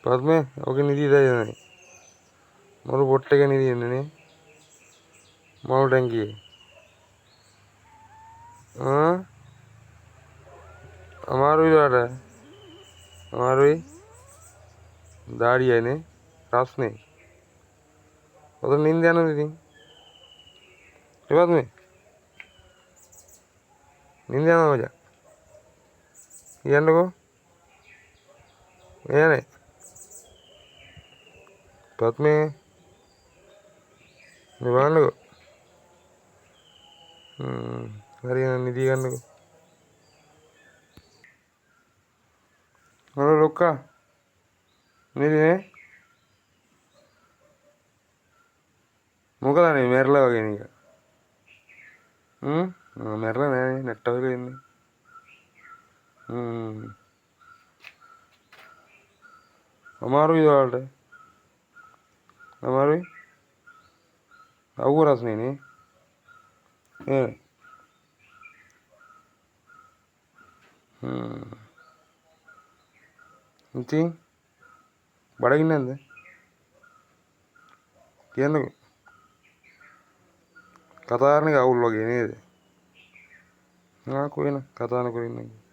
පද්මේ ඔක නිදි දැයනේ මොරු පොට් එක නිදින්නේ නේ මවුල් ටැංකියේ අමාරුයි දාට අමාරුයි දාඩියනේ රස්නේ ඔතන නින්ද යනවද ඉතින් පද්මේ නින්ද යනවා මචං කියන්නකෝ එයානේ පද්මේ මේ බලන්නකෝ හරියන නිදි ගන්නකෝ හලෝ ලොක්කා නිදිනේ මොකද අනේ මැරලා වගේ නිකන් මැරලා නෑනේ නැට්ට වගේ ඉන්නේ අමාරුයි ඔයාලට අමාරුයි අවුව රස්නේ නේ ඉතින් බඩගින්න නැද්ද කියන්නකෝ කතා කරන එක අවුල් වගේ නේද කොහෙන කතා නොකර ඉන්නකෝ